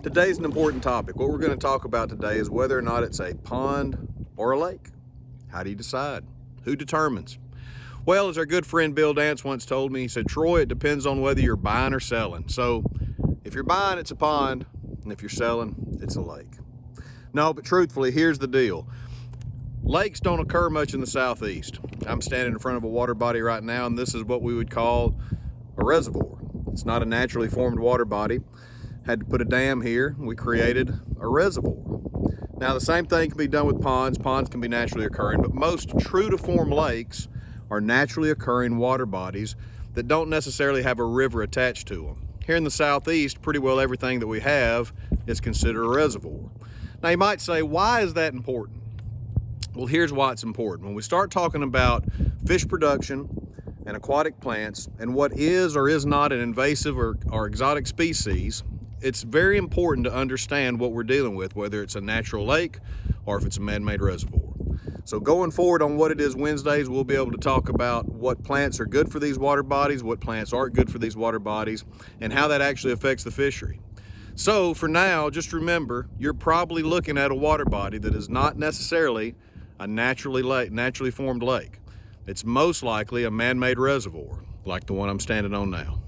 Today's an important topic. What we're going to talk about today is whether or not it's a pond or a lake. How do you decide? Who determines? Well, as our good friend Bill Dance once told me, he said, Troy, it depends on whether you're buying or selling. So if you're buying, it's a pond, and if you're selling, it's a lake. No, but truthfully, here's the deal. Lakes don't occur much in the southeast. I'm standing in front of a water body right now, and this is what we would call a reservoir. It's not a naturally formed water body. Had to put a dam here. We created a reservoir. Now, the same thing can be done with ponds. Ponds can be naturally occurring, but most true to form lakes are naturally occurring water bodies that don't necessarily have a river attached to them. Here in the southeast, pretty well everything that we have is considered a reservoir. Now, you might say, why is that important? Well, here's why it's important. When we start talking about fish production and aquatic plants and what is or is not an invasive or exotic species, it's very important to understand what we're dealing with, whether it's a natural lake or if it's a man-made reservoir. So going forward on What It Is Wednesdays, we'll be able to talk about what plants are good for these water bodies, what plants aren't good for these water bodies, and how that actually affects the fishery. So for now, just remember, you're probably looking at a water body that is not necessarily a naturally formed lake. It's most likely a man-made reservoir, like the one I'm standing on now.